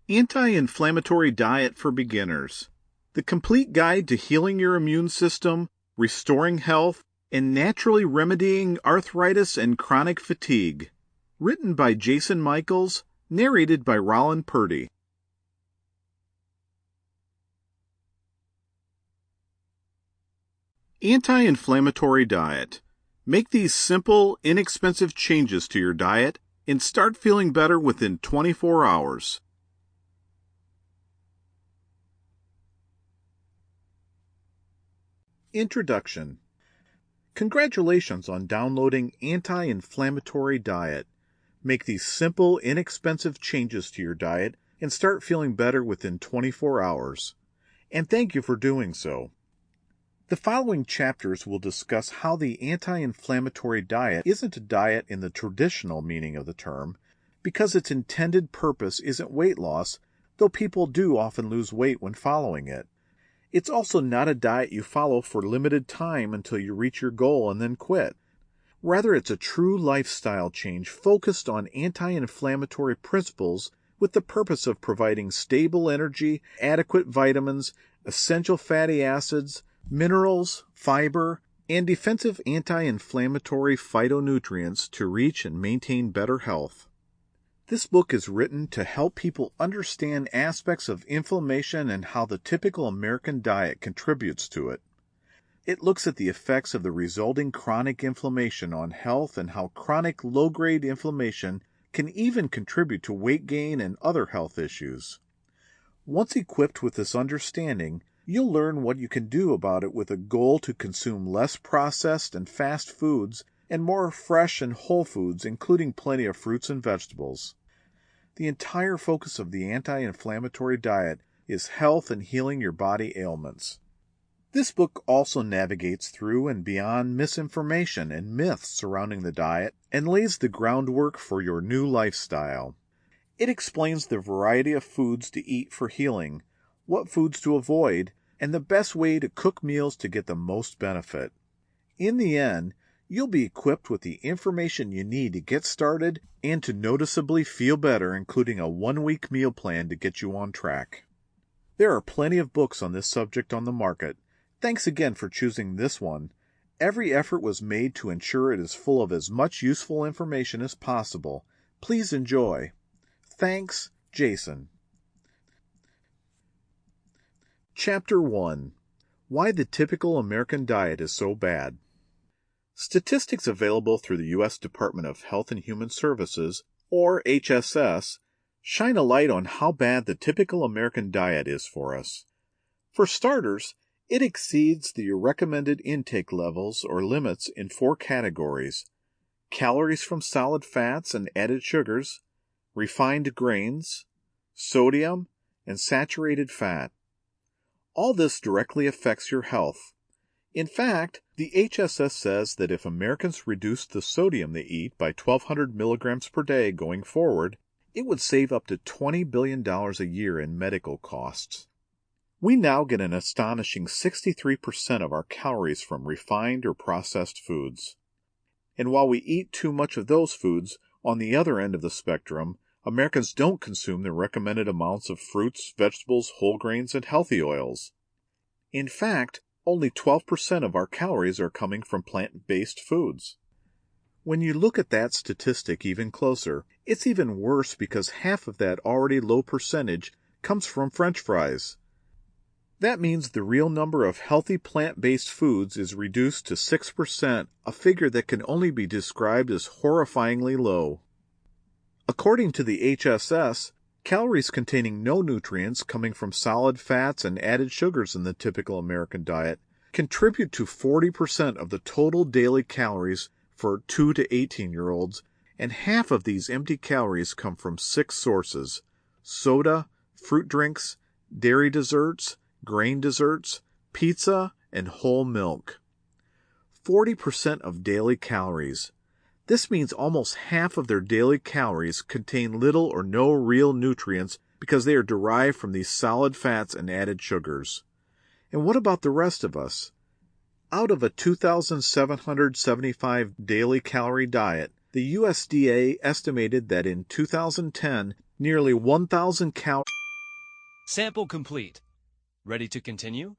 Anti-Inflammatory Diet for Beginners. The complete guide to healing your immune system, restoring health, and naturally remedying arthritis and chronic fatigue. Written by Jason Michaels, narrated by Roland Purdy. Anti-Inflammatory Diet. Make these simple, inexpensive changes to your diet and start feeling better within 24 hours. Introduction. Congratulations on downloading Anti-Inflammatory Diet. Make these simple, inexpensive changes to your diet and start feeling better within 24 hours. And thank you for doing so. The following chapters will discuss how the anti-inflammatory diet isn't a diet in the traditional meaning of the term, because its intended purpose isn't weight loss, though people do often lose weight when following it. It's also not a diet you follow for limited time until you reach your goal and then quit. Rather, it's a true lifestyle change focused on anti-inflammatory principles with the purpose of providing stable energy, adequate vitamins, essential fatty acids, minerals, fiber, and defensive anti-inflammatory phytonutrients to reach and maintain better health. This book is written to help people understand aspects of inflammation and how the typical American diet contributes to it. It looks at the effects of the resulting chronic inflammation on health and how chronic low-grade inflammation can even contribute to weight gain and other health issues. Once equipped with this understanding, you'll learn what you can do about it with a goal to consume less processed and fast foods and more fresh and whole foods, including plenty of fruits and vegetables. The entire focus of the anti-inflammatory diet is health and healing your body ailments. This book also navigates through and beyond misinformation and myths surrounding the diet and lays the groundwork for your new lifestyle. It explains the variety of foods to eat for healing, what foods to avoid, and the best way to cook meals to get the most benefit. In the end, you'll be equipped with the information you need to get started and to noticeably feel better, including a 1-week meal plan to get you on track. There are plenty of books on this subject on the market. Thanks again for choosing this one. Every effort was made to ensure it is full of as much useful information as possible. Please enjoy. Thanks, Jason. Chapter 1. Why the Typical American Diet is So Bad. Statistics available through the U.S. Department of Health and Human Services, or HSS, shine a light on how bad the typical American diet is for us. For starters, it exceeds the recommended intake levels or limits in 4 categories: calories from solid fats and added sugars, refined grains, sodium, and saturated fat. All this directly affects your health. In fact, the HSS says that if Americans reduced the sodium they eat by 1,200 milligrams per day going forward, it would save up to $20 billion a year in medical costs. We now get an astonishing 63% of our calories from refined or processed foods. And while we eat too much of those foods, on the other end of the spectrum, Americans don't consume the recommended amounts of fruits, vegetables, whole grains, and healthy oils. In fact, only 12% of our calories are coming from plant-based foods. When you look at that statistic even closer, it's even worse because half of that already low percentage comes from French fries. That means the real number of healthy plant-based foods is reduced to 6%, a figure that can only be described as horrifyingly low. According to the HSS, calories containing no nutrients coming from solid fats and added sugars in the typical American diet contribute to 40% of the total daily calories for 2 to 18-year-olds, and half of these empty calories come from 6 sources: soda, fruit drinks, dairy desserts, grain desserts, pizza, and whole milk. 40% of daily calories. This means almost half of their daily calories contain little or no real nutrients because they are derived from these solid fats and added sugars. And what about the rest of us? Out of a 2,775 daily calorie diet, the USDA estimated that in 2010, nearly 1,000 calories Sample complete. Ready to continue?